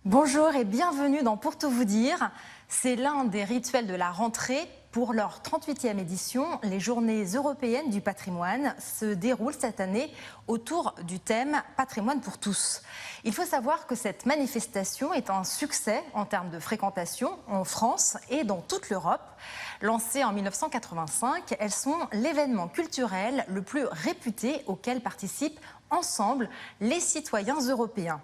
Bonjour et bienvenue dans Pour tout vous dire. C'est l'un des rituels de la rentrée. Pour leur 38e édition, les Journées européennes du patrimoine se déroulent cette année autour du thème « Patrimoine pour tous ». Il faut savoir que cette manifestation est un succès en termes de fréquentation en France et dans toute l'Europe. Lancées en 1985, elles sont l'événement culturel le plus réputé auquel participent ensemble les citoyens européens.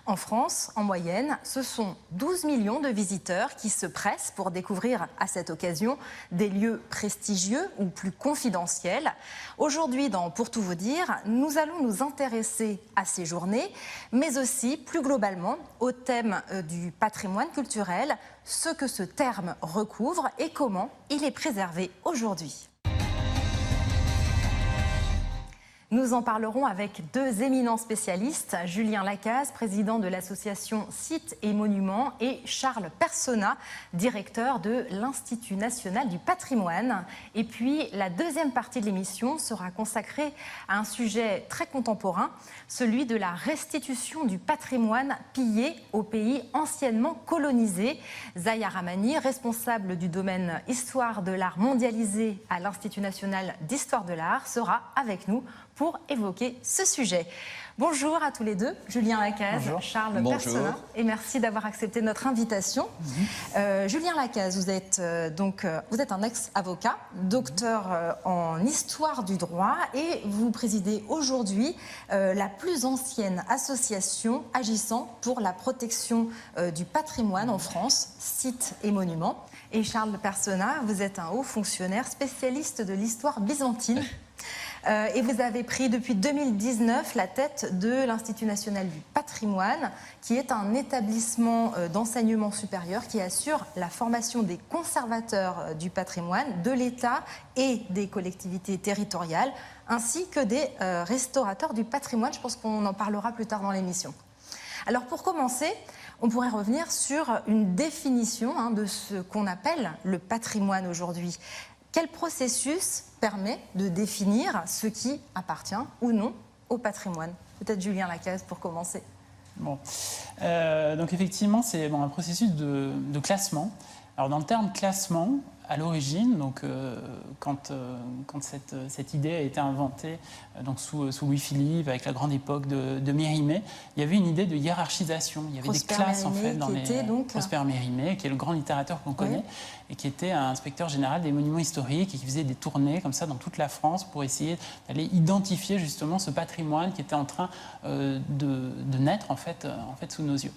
En France, en moyenne, ce sont 12 millions de visiteurs qui se pressent pour découvrir à cette occasion des lieux prestigieux ou plus confidentiels. Aujourd'hui, dans Pour tout vous dire, nous allons nous intéresser à ces journées, mais aussi plus globalement au thème du patrimoine culturel, ce que ce terme recouvre et comment il est préservé aujourd'hui. Nous en parlerons avec deux éminents spécialistes, Julien Lacaze, président de l'association Sites et Monuments, et Charles Personnat, directeur de l'Institut national du patrimoine. Et puis, la deuxième partie de l'émission sera consacrée à un sujet très contemporain, celui de la restitution du patrimoine pillé aux pays anciennement colonisés. Zahia Rahmani, responsable du domaine Histoire de l'art mondialisé à l'Institut national d'histoire de l'art, sera avec nous pour évoquer ce sujet. Bonjour à tous les deux, Julien Lacaze, Bonjour. Charles Personnat, et merci d'avoir accepté notre invitation. Julien Lacaze, vous êtes un ex-avocat, docteur en histoire du droit, et vous présidez aujourd'hui la plus ancienne association agissant pour la protection du patrimoine en France, Sites et Monuments. Et Charles Personnat, vous êtes un haut fonctionnaire spécialiste de l'histoire byzantine. Et vous avez pris depuis 2019 la tête de l'Institut national du patrimoine, qui est un établissement d'enseignement supérieur qui assure la formation des conservateurs du patrimoine, de l'État et des collectivités territoriales, ainsi que des restaurateurs du patrimoine. Je pense qu'on en parlera plus tard dans l'émission. Alors pour commencer, on pourrait revenir sur une définition de ce qu'on appelle le patrimoine aujourd'hui. Quel processus permet de définir ce qui appartient ou non au patrimoine? Peut-être Julien Lacaze pour commencer. Bon. Donc effectivement, c'est un processus de classement. Alors dans le terme classement, à l'origine, quand cette idée a été inventée sous Louis-Philippe, avec la grande époque de Mérimée, il y avait une idée de hiérarchisation. Il y avait des classes en fait dans les... Prosper Mérimée, qui est le grand littérateur qu'on connaît, et qui était un inspecteur général des monuments historiques et qui faisait des tournées comme ça dans toute la France pour essayer d'aller identifier justement ce patrimoine qui était en train de naître en fait sous nos yeux.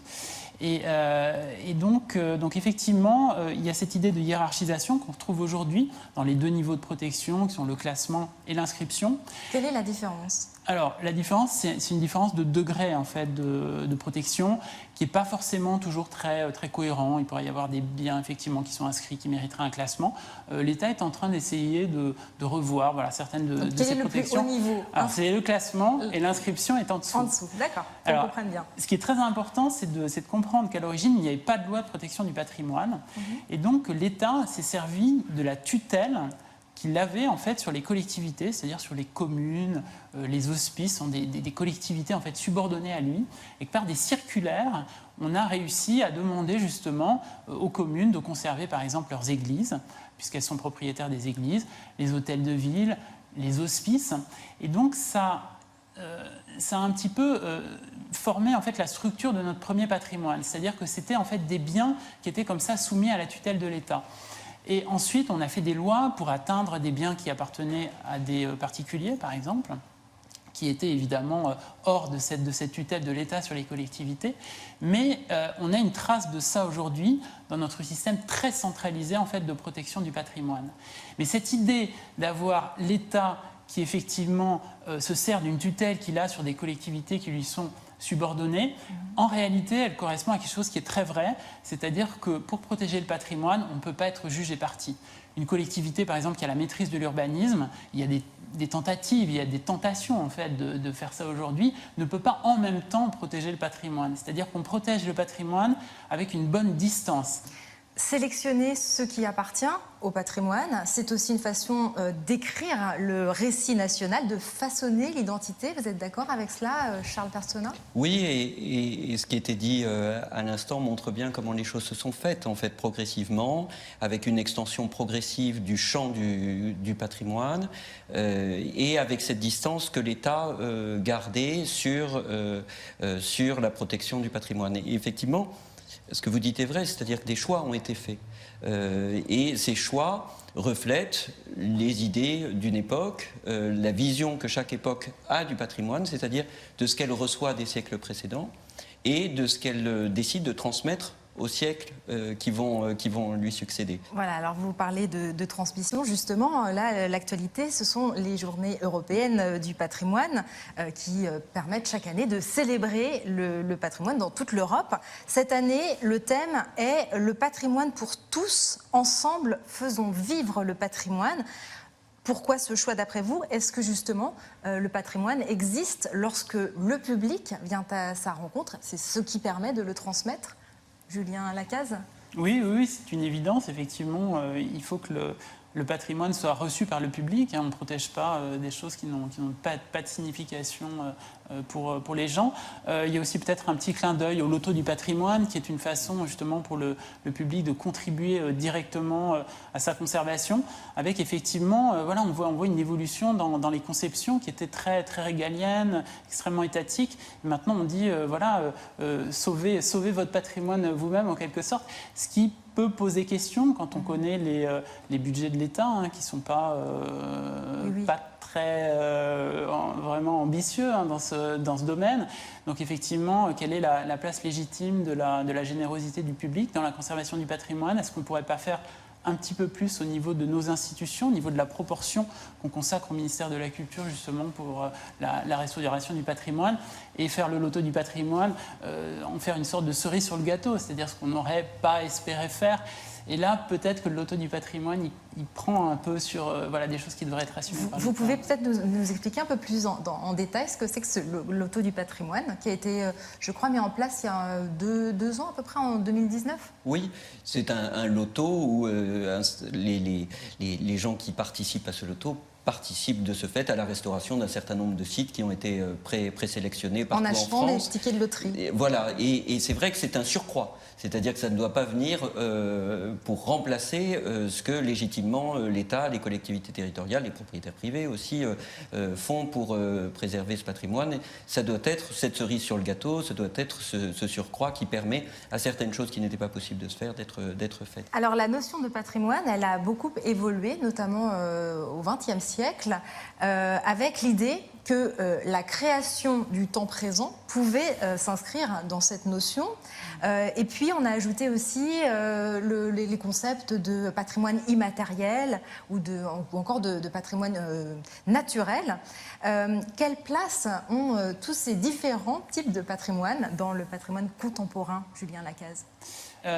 Et donc effectivement, il y a cette idée de hiérarchisation qu'on retrouve aujourd'hui dans les deux niveaux de protection, qui sont le classement et l'inscription. Quelle est la différence ? Alors, la différence, c'est une différence de degré en fait, de protection qui n'est pas forcément toujours très cohérent. Il pourrait y avoir des biens effectivement qui sont inscrits, qui mériteraient un classement. L'État est en train d'essayer de revoir certaines de ces protections. Quel est le plus haut niveau ? Alors, c'est le classement et l'inscription est en dessous. En dessous, d'accord, qu'on comprenne bien. Ce qui est très important, c'est de comprendre qu'à l'origine, il n'y avait pas de loi de protection du patrimoine. Et donc, l'État s'est servi de la tutelle qu'il avait en fait sur les collectivités, c'est-à-dire sur les communes, les hospices, sont des collectivités en fait subordonnées à lui, et que par des circulaires, on a réussi à demander justement aux communes de conserver par exemple leurs églises, puisqu'elles sont propriétaires des églises, les hôtels de ville, les hospices, et donc ça a un petit peu formé en fait la structure de notre premier patrimoine, c'est-à-dire que c'était en fait des biens qui étaient comme ça soumis à la tutelle de l'État. Et ensuite, on a fait des lois pour atteindre des biens qui appartenaient à des particuliers, par exemple, qui étaient évidemment hors de cette tutelle de l'État sur les collectivités. Mais on a une trace de ça aujourd'hui dans notre système très centralisé en fait, de protection du patrimoine. Mais cette idée d'avoir l'État qui effectivement se sert d'une tutelle qu'il a sur des collectivités qui lui sont subordonnée, en réalité, elle correspond à quelque chose qui est très vrai, c'est-à-dire que pour protéger le patrimoine, on ne peut pas être juge et partie. Une collectivité, par exemple, qui a la maîtrise de l'urbanisme, il y a des tentatives, il y a des tentations en fait, de faire ça aujourd'hui, ne peut pas en même temps protéger le patrimoine. C'est-à-dire qu'on protège le patrimoine avec une bonne distance. Sélectionner ce qui appartient au patrimoine, c'est aussi une façon d'écrire le récit national, de façonner l'identité. Vous êtes d'accord avec cela, Charles Personnin? Oui, et ce qui était dit à l'instant montre bien comment les choses se sont faites, en fait, progressivement, avec une extension progressive du champ du patrimoine et avec cette distance que l'État gardait sur la protection du patrimoine. Et effectivement, ce que vous dites est vrai, c'est-à-dire que des choix ont été faits. Et ces choix reflètent les idées d'une époque, la vision que chaque époque a du patrimoine, c'est-à-dire de ce qu'elle reçoit des siècles précédents et de ce qu'elle décide de transmettre aux siècles qui vont lui succéder. Voilà, alors vous parlez de transmission, justement. Là, l'actualité, ce sont les journées européennes du patrimoine qui permettent chaque année de célébrer le patrimoine dans toute l'Europe. Cette année, le thème est « Le patrimoine pour tous, ensemble, faisons vivre le patrimoine ». Pourquoi ce choix d'après vous? Est-ce que justement le patrimoine existe lorsque le public vient à sa rencontre? C'est ce qui permet de le transmettre? Julien Lacaze? Oui, c'est une évidence. Effectivement, il faut que le patrimoine soit reçu par le public. On ne protège pas des choses qui n'ont pas de signification pour les gens. Il y a aussi peut-être un petit clin d'œil au loto du patrimoine, qui est une façon justement pour le public de contribuer directement à sa conservation, avec effectivement, on voit une évolution dans les conceptions qui étaient très, très régaliennes, extrêmement étatiques. Et maintenant, on dit, sauvez votre patrimoine vous-même, en quelque sorte, ce qui peut poser question quand on connaît les budgets de l'État, qui ne sont pas très vraiment ambitieux dans ce domaine. Donc effectivement, quelle est la place légitime de la générosité du public dans la conservation du patrimoine? Est-ce qu'on ne pourrait pas faire un petit peu plus au niveau de nos institutions, au niveau de la proportion qu'on consacre au ministère de la Culture justement pour la restauration du patrimoine, et faire le loto du patrimoine, en faire une sorte de cerise sur le gâteau, c'est-à-dire ce qu'on n'aurait pas espéré faire. Et là, peut-être que le loto du patrimoine, il prend un peu sur des choses qui devraient être assumées. Vous pouvez peut-être nous expliquer un peu plus en détail ce que c'est que le loto du patrimoine, qui a été, je crois, mis en place il y a deux ans à peu près, en 2019? Oui, c'est un loto où les gens qui participent à ce loto participent de ce fait à la restauration d'un certain nombre de sites qui ont été présélectionnés partout en France. En achetant des tickets de loterie. Et c'est vrai que c'est un surcroît. C'est-à-dire que ça ne doit pas venir pour remplacer ce que légitimement l'État, les collectivités territoriales, les propriétaires privés aussi font pour préserver ce patrimoine. Ça doit être cette cerise sur le gâteau, ça doit être ce surcroît qui permet à certaines choses qui n'étaient pas possibles de se faire d'être faites. Alors la notion de patrimoine, elle a beaucoup évolué, notamment au XXe siècle, avec l'idée que la création du temps présent pouvait s'inscrire dans cette notion. Et puis, on a ajouté aussi les concepts de patrimoine immatériel ou encore de patrimoine naturel. Quelle place ont tous ces différents types de patrimoine dans le patrimoine contemporain, Julien Lacaze?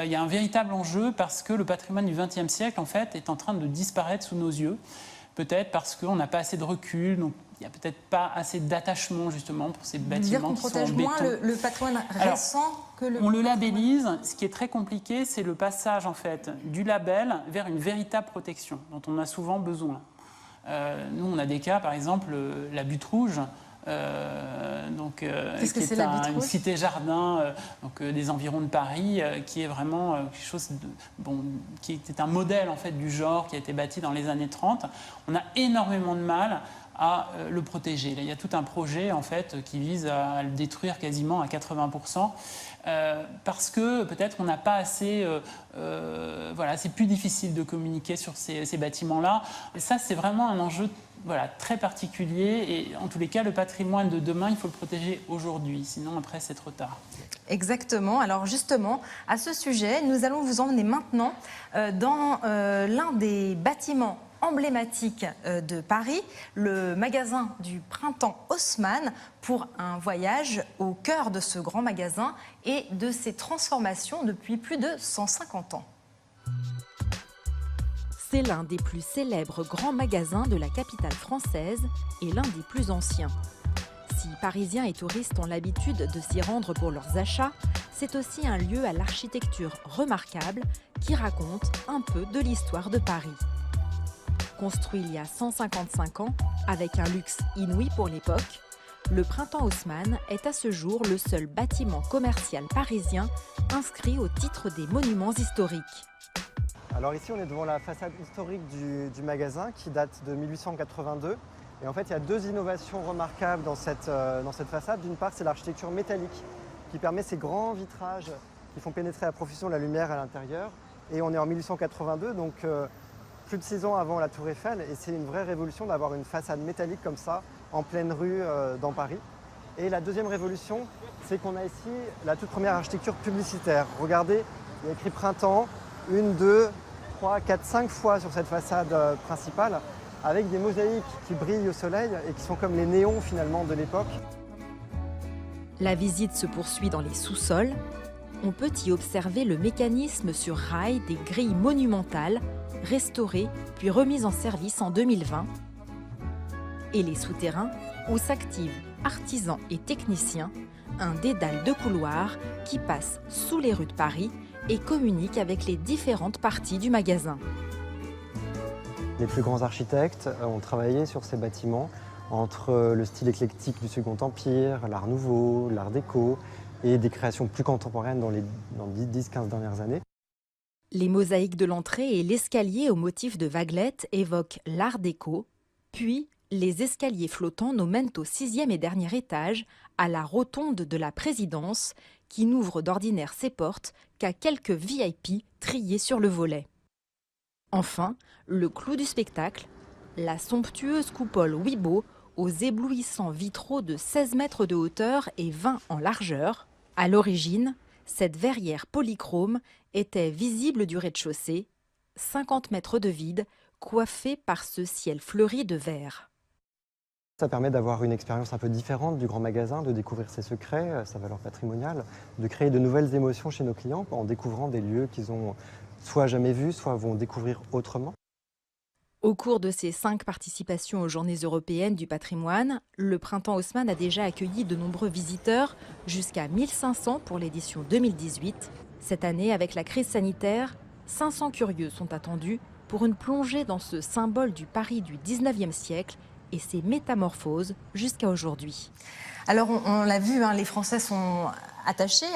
Il y a un véritable enjeu parce que le patrimoine du XXe siècle, en fait, est en train de disparaître sous nos yeux. Peut-être parce qu'on n'a pas assez de recul, donc il n'y a peut-être pas assez d'attachement justement pour ces bâtiments qui sont en béton. On protège moins le patrimoine récent que le... On le labellise. Ce qui est très compliqué, c'est le passage en fait du label vers une véritable protection dont on a souvent besoin. Nous, on a des cas, par exemple, la butte rouge. Qui est une cité-jardin des environs de Paris, qui est vraiment quelque chose qui était un modèle en fait du genre qui a été bâti dans les années 30. On a énormément de mal à le protéger. Là, il y a tout un projet en fait qui vise à le détruire quasiment à 80%. Parce que peut-être qu'on n'a pas assez... c'est plus difficile de communiquer sur ces bâtiments-là. Et ça, c'est vraiment un enjeu très particulier. Et en tous les cas, le patrimoine de demain, il faut le protéger aujourd'hui. Sinon, après, c'est trop tard. Exactement. Alors justement, à ce sujet, nous allons vous emmener maintenant dans l'un des bâtiments emblématique de Paris, le magasin du Printemps Haussmann, pour un voyage au cœur de ce grand magasin et de ses transformations depuis plus de 150 ans. C'est l'un des plus célèbres grands magasins de la capitale française et l'un des plus anciens. Si qui, Parisiens et touristes, ont l'habitude de s'y rendre pour leurs achats, c'est aussi un lieu à l'architecture remarquable qui raconte un peu de l'histoire de Paris. Construit il y a 155 ans, avec un luxe inouï pour l'époque, le Printemps Haussmann est à ce jour le seul bâtiment commercial parisien inscrit au titre des monuments historiques. Alors ici, on est devant la façade historique du magasin qui date de 1882. Et en fait, il y a deux innovations remarquables dans cette façade. D'une part, c'est l'architecture métallique qui permet ces grands vitrages qui font pénétrer à profusion la lumière à l'intérieur. Et on est en 1882, donc plus de 6 ans avant la Tour Eiffel. Et c'est une vraie révolution d'avoir une façade métallique comme ça, en pleine rue dans Paris. Et la deuxième révolution, c'est qu'on a ici la toute première architecture publicitaire. Regardez, il y a écrit Printemps, 1, 2, 3, 4, 5 fois sur cette façade principale, avec des mosaïques qui brillent au soleil et qui sont comme les néons finalement de l'époque. La visite se poursuit dans les sous-sols. On peut y observer le mécanisme sur rail des grilles monumentales, restaurées puis remises en service en 2020. Et les souterrains, où s'activent artisans et techniciens, un dédale de couloirs qui passe sous les rues de Paris et communique avec les différentes parties du magasin. Les plus grands architectes ont travaillé sur ces bâtiments entre le style éclectique du Second Empire, l'Art Nouveau, l'Art déco et des créations plus contemporaines dans les 10-15 dernières années. Les mosaïques de l'entrée et l'escalier au motif de vaguelettes évoquent l'Art déco, puis les escaliers flottants nous mènent au 6e et dernier étage, à la rotonde de la Présidence, qui n'ouvre d'ordinaire ses portes qu'à quelques VIP triés sur le volet. Enfin, le clou du spectacle, la somptueuse coupole Wibo aux éblouissants vitraux de 16 mètres de hauteur et 20 en largeur. À l'origine, cette verrière polychrome était visible du rez-de-chaussée, 50 mètres de vide, coiffée par ce ciel fleuri de verre. Ça permet d'avoir une expérience un peu différente du grand magasin, de découvrir ses secrets, sa valeur patrimoniale, de créer de nouvelles émotions chez nos clients en découvrant des lieux qu'ils ont soit jamais vus, soit vont découvrir autrement. Au cours de ses 5 participations aux Journées européennes du patrimoine, le Printemps Haussmann a déjà accueilli de nombreux visiteurs, jusqu'à 1500 pour l'édition 2018. Cette année, avec la crise sanitaire, 500 curieux sont attendus pour une plongée dans ce symbole du Paris du 19e siècle et ses métamorphoses jusqu'à aujourd'hui. Alors on l'a vu, hein, les Français sont attachés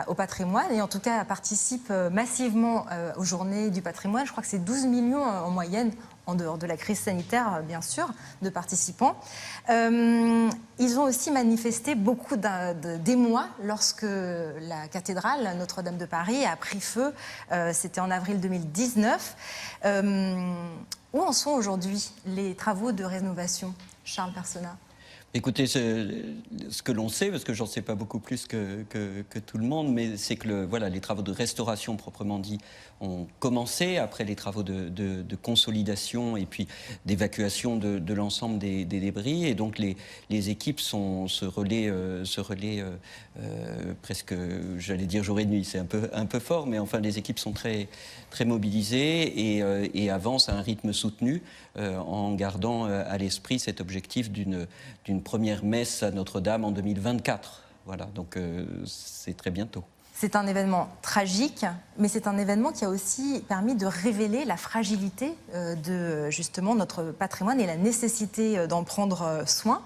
au patrimoine et en tout cas participent massivement aux Journées du patrimoine. Je crois que c'est 12 millions en moyenne, en dehors de la crise sanitaire bien sûr, de participants. Ils ont aussi manifesté beaucoup d'émoi lorsque la cathédrale Notre-Dame de Paris a pris feu. C'était en avril 2019. Où en sont aujourd'hui les travaux de rénovation, Charles Personnat ? Écoutez, ce que l'on sait, parce que j'en sais pas beaucoup plus que tout le monde, mais c'est que voilà, les travaux de restauration proprement dit ont commencé après les travaux de consolidation et puis d'évacuation de l'ensemble des débris. Et donc les équipes se relaient presque, j'allais dire jour et nuit, c'est un peu fort, mais enfin les équipes sont très, très mobilisées et avancent à un rythme soutenu en gardant à l'esprit cet objectif d'une première messe à Notre-Dame en 2024. Voilà, donc c'est très bientôt. C'est un événement tragique, mais c'est un événement qui a aussi permis de révéler la fragilité de justement notre patrimoine et la nécessité d'en prendre soin.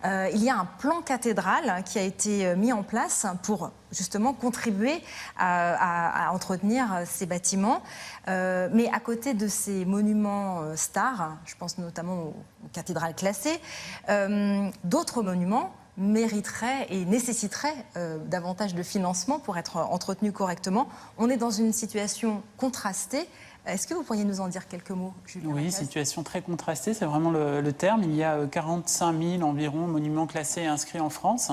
Il y a un plan cathédral qui a été mis en place pour justement contribuer à entretenir ces bâtiments. Mais à côté de ces monuments stars, je pense notamment aux cathédrales classées, d'autres monuments mériterait et nécessiterait davantage de financement pour être entretenu correctement. On est dans une situation contrastée. Est-ce que vous pourriez nous en dire quelques mots, Julien Oui, Lacaze ? Situation très contrastée, c'est vraiment le terme. Il y a 45 000 environ monuments classés et inscrits en France.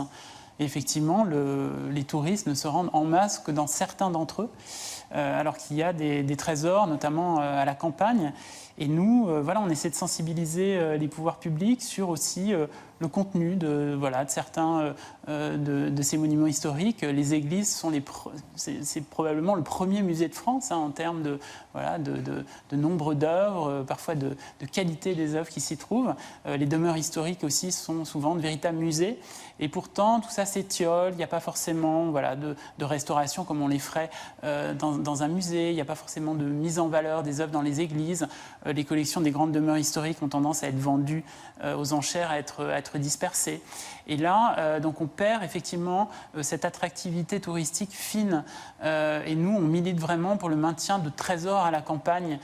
Et effectivement, les touristes ne se rendent en masse que dans certains d'entre eux, alors qu'il y a des trésors, notamment à la campagne. Et nous, voilà, on essaie de sensibiliser les pouvoirs publics sur aussi le contenu de certains de ces monuments historiques. Les églises c'est probablement le premier musée de France en termes de nombre d'œuvres, parfois de qualité des œuvres qui s'y trouvent. Les demeures historiques aussi sont souvent de véritables musées. Et pourtant, tout ça s'étiole. Il n'y a pas forcément de restauration comme on les ferait dans un musée. Il n'y a pas forcément de mise en valeur des œuvres dans les églises. Les collections des grandes demeures historiques ont tendance à être vendues aux enchères, à être dispersées. Et là, donc on perd effectivement cette attractivité touristique fine. Et nous, on milite vraiment pour le maintien de trésors à la campagne,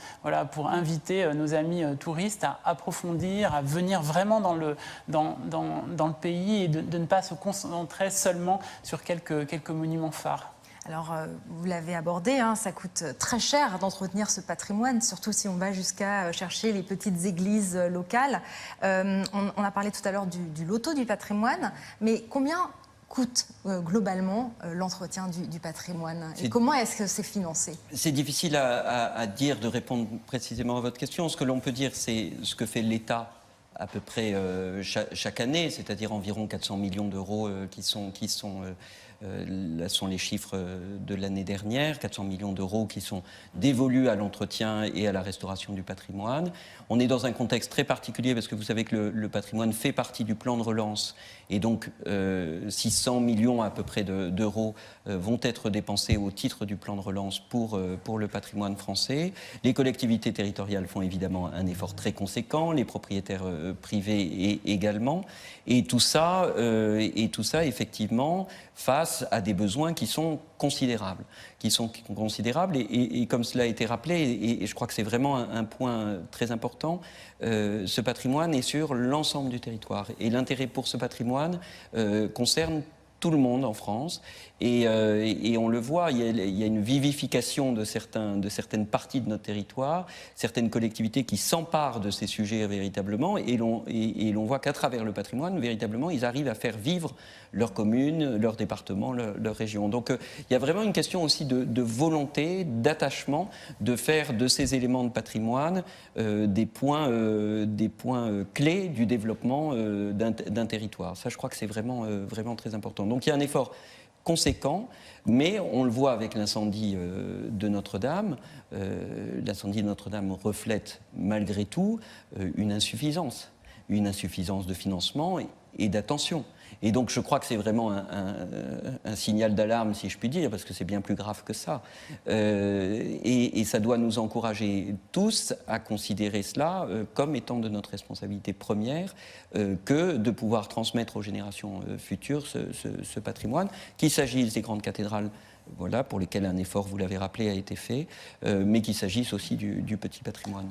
pour inviter nos amis touristes à approfondir, à venir vraiment dans le pays et de ne pas se concentrer seulement sur quelques monuments phares. Alors, vous l'avez abordé, ça coûte très cher d'entretenir ce patrimoine, surtout si on va jusqu'à chercher les petites églises locales. On a parlé tout à l'heure du loto du patrimoine, mais combien coûte globalement l'entretien du patrimoine et comment est-ce que c'est financé? C'est difficile à dire, de répondre précisément à votre question. Ce que l'on peut dire, c'est ce que fait l'État à peu près chaque année, c'est-à-dire environ 400 millions d'euros là sont les chiffres de l'année dernière, 400 millions d'euros qui sont dévolus à l'entretien et à la restauration du patrimoine. On est dans un contexte très particulier parce que vous savez que le patrimoine fait partie du plan de relance et donc 600 millions à peu près d'euros vont être dépensés au titre du plan de relance pour le patrimoine français. Les collectivités territoriales font évidemment un effort très conséquent, les propriétaires privés également, et tout ça effectivement face à des besoins qui sont considérables. Et comme cela a été rappelé, et je crois que c'est vraiment un point très important, ce patrimoine est sur l'ensemble du territoire. Et l'intérêt pour ce patrimoine concerne tout le monde en France. Et on le voit, il y a une vivification de certaines parties de notre territoire, certaines collectivités qui s'emparent de ces sujets véritablement, et l'on voit qu'à travers le patrimoine, véritablement, ils arrivent à faire vivre leur commune, leur département, leur région. Donc il y a vraiment une question aussi de volonté, d'attachement, de faire de ces éléments de patrimoine des points clés du développement d'un territoire. Ça, je crois que c'est vraiment très important. Donc il y a un effort conséquent, mais on le voit avec l'incendie de Notre-Dame. L'incendie de Notre-Dame reflète malgré tout une insuffisance de financement et d'attention. Et donc je crois que c'est vraiment un signal d'alarme, si je puis dire, parce que c'est bien plus grave que ça. Et ça doit nous encourager tous à considérer cela comme étant de notre responsabilité première, que de pouvoir transmettre aux générations futures ce patrimoine, qu'il s'agisse des grandes cathédrales, pour lesquelles un effort, vous l'avez rappelé, a été fait, mais qu'il s'agisse aussi du petit patrimoine.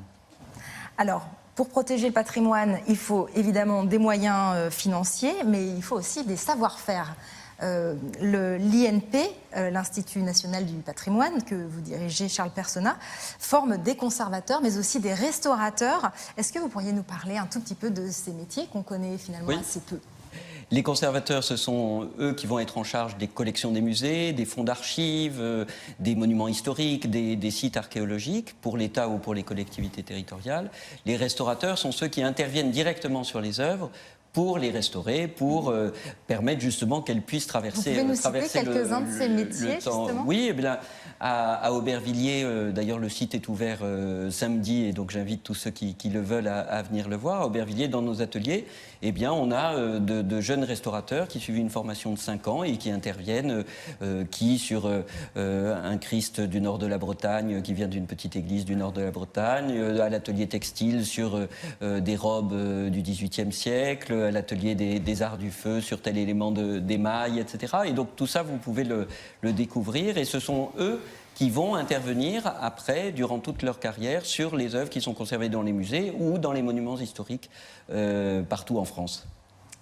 Alors, pour protéger le patrimoine, il faut évidemment des moyens financiers, mais il faut aussi des savoir-faire. L'INP, l'Institut national du patrimoine, que vous dirigez, Charles Personnat, forme des conservateurs, mais aussi des restaurateurs. Est-ce que vous pourriez nous parler un tout petit peu de ces métiers qu'on connaît finalement assez peu ? Les conservateurs, ce sont eux qui vont être en charge des collections des musées, des fonds d'archives, des monuments historiques, des sites archéologiques, pour l'État ou pour les collectivités territoriales. Les restaurateurs sont ceux qui interviennent directement sur les œuvres pour les restaurer, pour permettre justement qu'elles puissent traverser le temps. Vous pouvez nous citer quelques-uns de ces métiers, justement ? Oui, à Aubervilliers, d'ailleurs le site est ouvert samedi, et donc j'invite tous ceux qui le veulent à venir le voir. À Aubervilliers, dans nos ateliers, on a de jeunes restaurateurs qui suivent une formation de 5 ans et qui interviennent, sur un Christ du nord de la Bretagne, qui vient d'une petite église du nord de la Bretagne, à l'atelier textile sur des robes du XVIIIe siècle, à l'atelier des arts du feu sur tel élément d'émail, etc. Et donc tout ça, vous pouvez le découvrir, et ce sont eux qui vont intervenir après, durant toute leur carrière, sur les œuvres qui sont conservées dans les musées ou dans les monuments historiques partout en France.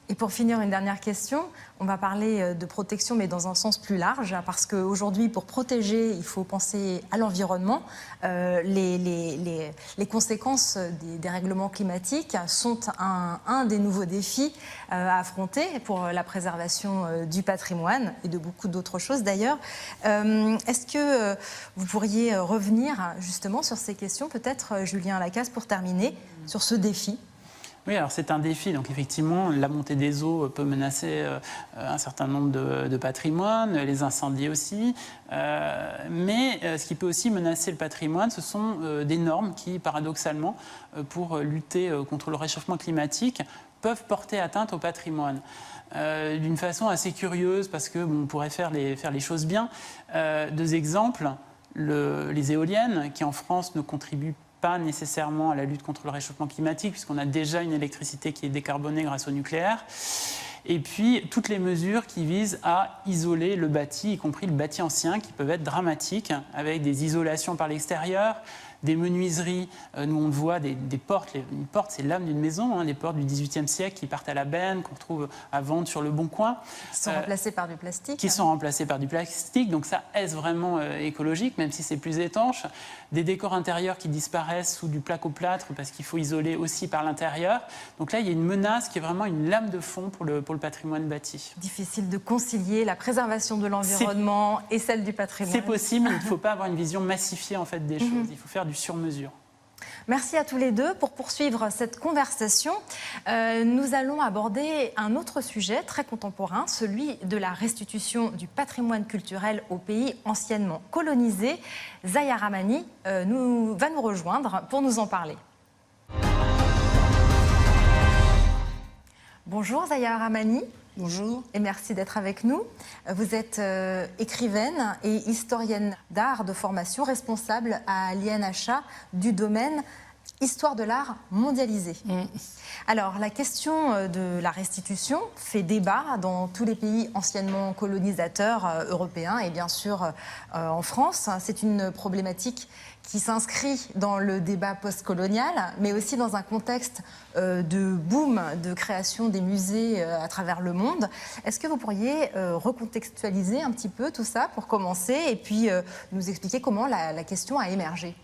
Et pour finir, une dernière question. On va parler de protection, mais dans un sens plus large, parce qu'aujourd'hui, pour protéger, il faut penser à l'environnement. Les conséquences des dérèglements climatiques sont un des nouveaux défis à affronter pour la préservation du patrimoine et de beaucoup d'autres choses d'ailleurs. Est-ce que vous pourriez revenir justement sur ces questions, peut-être Julien Lacaze, pour terminer, sur ce défi ? Oui, alors c'est un défi. Donc effectivement, la montée des eaux peut menacer un certain nombre de patrimoines, les incendies aussi. Mais ce qui peut aussi menacer le patrimoine, ce sont des normes qui, paradoxalement, pour lutter contre le réchauffement climatique, peuvent porter atteinte au patrimoine. D'une façon assez curieuse, parce que on pourrait faire les choses bien. 2 exemples, les éoliennes, qui en France ne contribuent pas nécessairement à la lutte contre le réchauffement climatique, puisqu'on a déjà une électricité qui est décarbonée grâce au nucléaire. Et puis, toutes les mesures qui visent à isoler le bâti, y compris le bâti ancien, qui peuvent être dramatiques, avec des isolations par l'extérieur, des menuiseries. Nous, on le voit, des portes. Une porte, c'est l'âme d'une maison, hein, des portes du XVIIIe siècle qui partent à la benne, qu'on retrouve à vendre sur le Bon Coin. Qui sont remplacées par du plastique. Qui sont remplacées par du plastique. Donc ça, est-ce vraiment écologique, même si c'est plus étanche? Des décors intérieurs qui disparaissent sous du placo-plâtre parce qu'il faut isoler aussi par l'intérieur. Donc là, il y a une menace qui est vraiment une lame de fond pour le patrimoine bâti. Difficile de concilier la préservation de l'environnement et celle du patrimoine. C'est possible, mais il ne faut pas avoir une vision massifiée en fait, des choses. Il faut faire du sur-mesure. Merci à tous les deux. Pour poursuivre cette conversation, nous allons aborder un autre sujet très contemporain, celui de la restitution du patrimoine culturel aux pays anciennement colonisés. Zahia Rahmani va nous rejoindre pour nous en parler. Bonjour Zahia Rahmani. Bonjour. Et merci d'être avec nous. Vous êtes écrivaine et historienne d'art de formation, responsable à l'INHA du domaine Histoire de l'art mondialisé. Alors, la question de la restitution fait débat dans tous les pays anciennement colonisateurs européens et bien sûr en France. C'est une problématique qui s'inscrit dans le débat postcolonial, mais aussi dans un contexte de boom de création des musées à travers le monde. Est-ce que vous pourriez recontextualiser un petit peu tout ça pour commencer et puis nous expliquer comment la question a émergé ?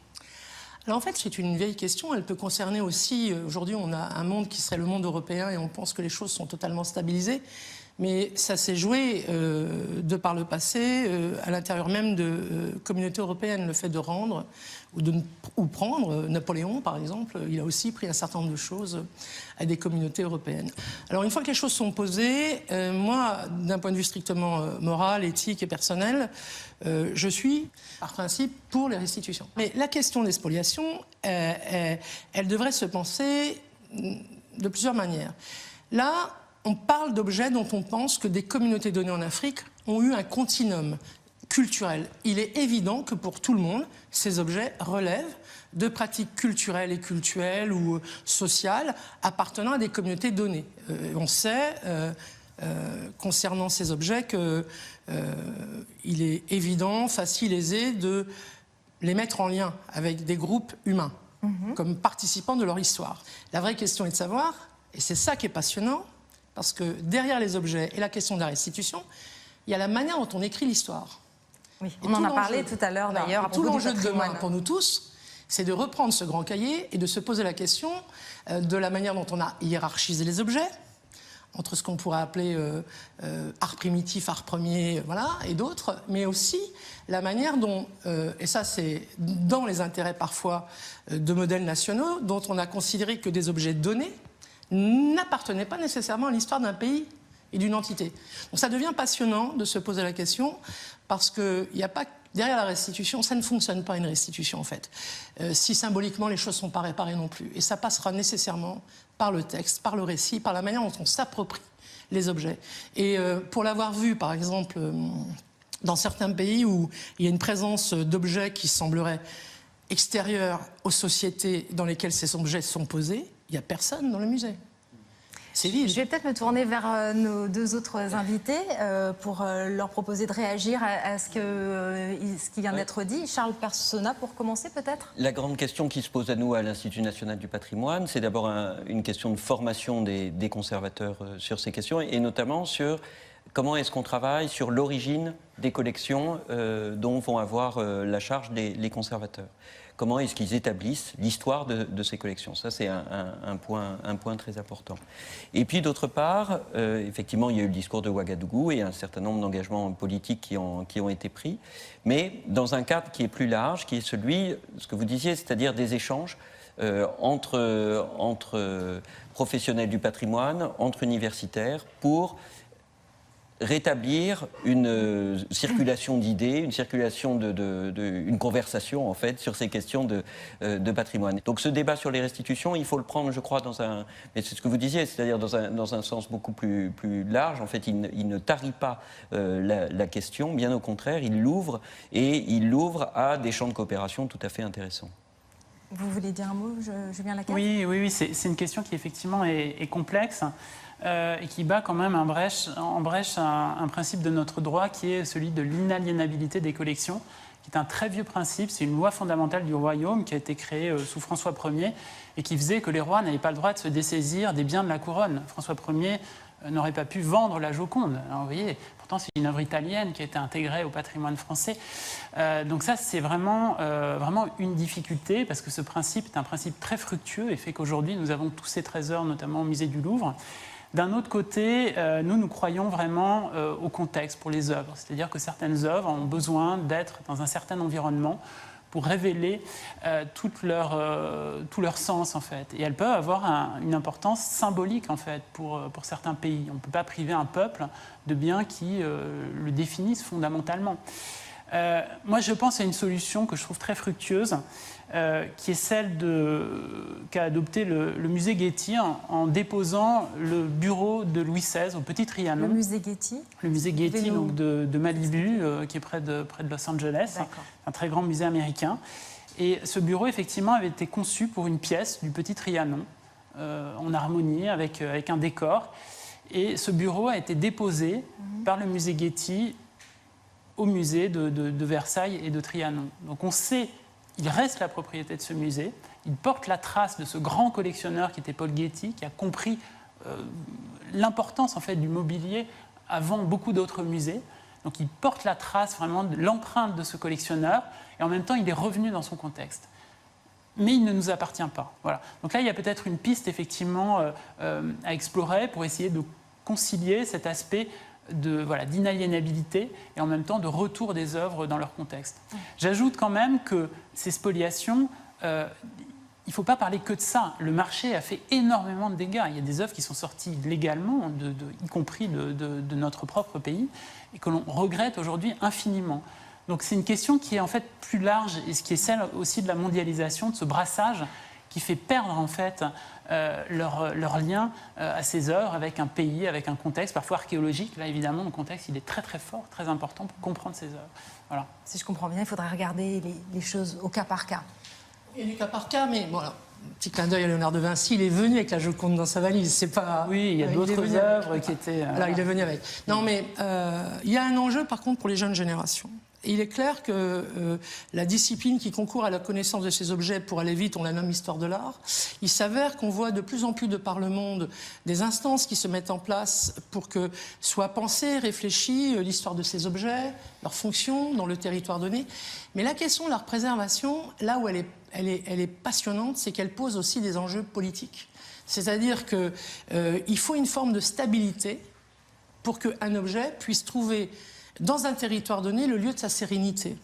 Alors en fait, c'est une vieille question. Elle peut concerner aussi, aujourd'hui, on a un monde qui serait le monde européen et on pense que les choses sont totalement stabilisées. Mais ça s'est joué de par le passé, à l'intérieur même de communautés européennes, le fait de rendre ou prendre. Napoléon, par exemple, il a aussi pris un certain nombre de choses à des communautés européennes. Alors une fois que les choses sont posées, moi, d'un point de vue strictement moral, éthique et personnel, je suis, par principe, pour les restitutions. Mais la question des spoliations, elle devrait se penser de plusieurs manières. Là, on parle d'objets dont on pense que des communautés données en Afrique ont eu un continuum culturel. Il est évident que pour tout le monde, ces objets relèvent de pratiques culturelles et cultuelles ou sociales appartenant à des communautés données. On sait, concernant ces objets, qu'il est évident, facile, aisé de les mettre en lien avec des groupes humains, comme participants de leur histoire. La vraie question est de savoir, et c'est ça qui est passionnant, parce que derrière les objets et la question de la restitution, il y a la manière dont on écrit l'histoire. Oui, on en a parlé tout à l'heure d'ailleurs. Tout l'enjeu de demain pour nous tous, c'est de reprendre ce grand cahier et de se poser la question de la manière dont on a hiérarchisé les objets, entre ce qu'on pourrait appeler art primitif, art premier, voilà, et d'autres, mais aussi la manière dont, et ça c'est dans les intérêts parfois de modèles nationaux, dont on a considéré que des objets donnés n'appartenaient pas nécessairement à l'histoire d'un pays et d'une entité. Donc ça devient passionnant de se poser la question, parce qu'il n'y a pas, derrière la restitution, ça ne fonctionne pas une restitution en fait, si symboliquement les choses ne sont pas réparées non plus. Et ça passera nécessairement par le texte, par le récit, par la manière dont on s'approprie les objets. Et pour l'avoir vu, par exemple, dans certains pays où il y a une présence d'objets qui sembleraient extérieurs aux sociétés dans lesquelles ces objets sont posés, il n'y a personne dans le musée. c'est vide. Je vais peut-être me tourner vers nos deux autres invités pour leur proposer de réagir à ce qui vient d'être dit. Charles Persona, pour commencer peut-être. La grande question qui se pose à nous à l'Institut national du patrimoine, c'est d'abord une question de formation des conservateurs sur ces questions, et notamment sur comment est-ce qu'on travaille sur l'origine des collections dont vont avoir la charge les conservateurs. Comment est-ce qu'ils établissent l'histoire de ces collections? Ça, c'est un point très important. Et puis, d'autre part, effectivement, il y a eu le discours de Ouagadougou et un certain nombre d'engagements politiques qui ont été pris, mais dans un cadre qui est plus large, qui est celui, ce que vous disiez, c'est-à-dire des échanges entre professionnels du patrimoine, entre universitaires, pour rétablir une circulation d'idées, une circulation une conversation en fait sur ces questions de patrimoine. Donc ce débat sur les restitutions, il faut le prendre, je crois, mais c'est ce que vous disiez, c'est-à-dire dans un sens beaucoup plus large. En fait, il ne tarit pas la question, bien au contraire, il l'ouvre, et il l'ouvre à des champs de coopération tout à fait intéressants. Vous voulez dire un mot, Julien Lacaze? Oui, c'est une question qui effectivement est complexe. Et qui bat quand même en brèche un principe de notre droit qui est celui de l'inaliénabilité des collections, qui est un très vieux principe. C'est une loi fondamentale du royaume qui a été créée sous François Ier et qui faisait que les rois n'avaient pas le droit de se dessaisir des biens de la couronne. François Ier n'aurait pas pu vendre la Joconde. Alors, vous voyez, pourtant c'est une œuvre italienne qui a été intégrée au patrimoine français. Donc ça, c'est vraiment une difficulté, parce que ce principe est un principe très fructueux et fait qu'aujourd'hui, nous avons tous ces trésors, notamment au musée du Louvre. D'un autre côté, nous croyons vraiment au contexte pour les œuvres. C'est-à-dire que certaines œuvres ont besoin d'être dans un certain environnement pour révéler tout leur sens, en fait. Et elles peuvent avoir une importance symbolique, en fait, pour certains pays. On ne peut pas priver un peuple de biens qui le définissent fondamentalement. Moi, je pense à une solution que je trouve très fructueuse, qui est celle qu'a adopté le musée Getty en déposant le bureau de Louis XVI au Petit Trianon. Le musée Getty? Le musée Getty donc de Malibu, qui est près de Los Angeles, un très grand musée américain. Et ce bureau, effectivement, avait été conçu pour une pièce du Petit Trianon, en harmonie avec un décor. Et ce bureau a été déposé par le musée Getty au musée de Versailles et de Trianon. Donc on sait, il reste la propriété de ce musée, il porte la trace de ce grand collectionneur qui était Paul Getty, qui a compris l'importance en fait du mobilier avant beaucoup d'autres musées. Donc il porte la trace vraiment de l'empreinte de ce collectionneur, et en même temps il est revenu dans son contexte. Mais il ne nous appartient pas. Voilà. Donc là il y a peut-être une piste effectivement à explorer pour essayer de concilier cet aspect d'inaliénabilité et en même temps de retour des œuvres dans leur contexte. J'ajoute quand même que ces spoliations, il ne faut pas parler que de ça. Le marché a fait énormément de dégâts. Il y a des œuvres qui sont sorties légalement, y compris de notre propre pays, et que l'on regrette aujourd'hui infiniment. Donc c'est une question qui est en fait plus large, et ce qui est celle aussi de la mondialisation, de ce brassage qui fait perdre en fait leur lien à ces œuvres avec un pays, avec un contexte, parfois archéologique. Là, évidemment, le contexte, il est très très fort, très important pour comprendre ces œuvres. Voilà. Si je comprends bien, il faudrait regarder les choses au cas par cas. Et du cas par cas, mais voilà. Petit clin d'œil à Léonard de Vinci, il est venu avec la Joconde dans sa valise. C'est pas. Oui, il y a d'autres œuvres qui étaient. Là, il est venu avec. Non, mais il y a un enjeu, par contre, pour les jeunes générations. Il est clair que la discipline qui concourt à la connaissance de ces objets, pour aller vite, on la nomme histoire de l'art. Il s'avère qu'on voit de plus en plus de par le monde des instances qui se mettent en place pour que soit pensée, réfléchie l'histoire de ces objets, leur fonction dans le territoire donné. Mais la question de leur préservation, là où elle est passionnante, c'est qu'elle pose aussi des enjeux politiques. C'est-à-dire qu'il faut une forme de stabilité pour qu'un objet puisse trouver dans un territoire donné le lieu de sa sérénité.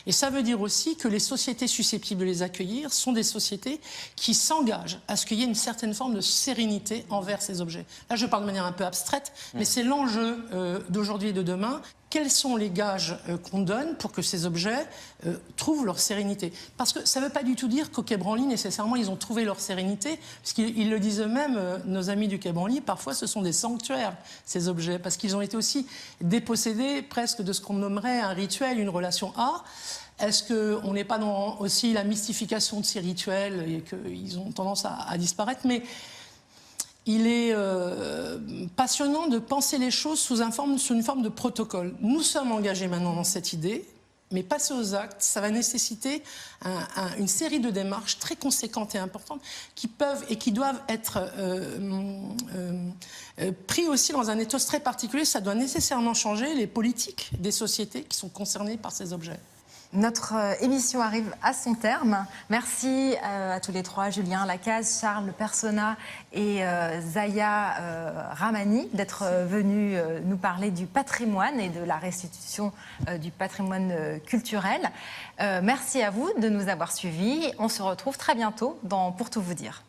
Et ça veut dire aussi que les sociétés susceptibles de les accueillir sont des sociétés qui s'engagent à ce qu'il y ait une certaine forme de sérénité envers ces objets. Là, je parle de manière un peu abstraite, mais c'est l'enjeu d'aujourd'hui et de demain. Quels sont les gages qu'on donne pour que ces objets trouvent leur sérénité? Parce que ça ne veut pas du tout dire qu'au Quai Branly, nécessairement, ils ont trouvé leur sérénité, puisqu'ils le disent eux-mêmes, nos amis du Quai Branly, parfois ce sont des sanctuaires, ces objets, parce qu'ils ont été aussi dépossédés presque de ce qu'on nommerait un rituel, une relation A. Est-ce qu'on n'est pas dans aussi la mystification de ces rituels et qu'ils ont tendance à disparaître? Mais il est passionnant de penser les choses sous une forme de protocole. Nous sommes engagés maintenant dans cette idée, mais passer aux actes, ça va nécessiter une série de démarches très conséquentes et importantes qui peuvent et qui doivent être pris aussi dans un ethos très particulier. Ça doit nécessairement changer les politiques des sociétés qui sont concernées par ces objets. Notre émission arrive à son terme. Merci à tous les trois, Julien Lacaze, Charles Persona et Zaya Rahmani, d'être venus nous parler du patrimoine et de la restitution du patrimoine culturel. Merci à vous de nous avoir suivis. On se retrouve très bientôt dans Pour tout vous dire.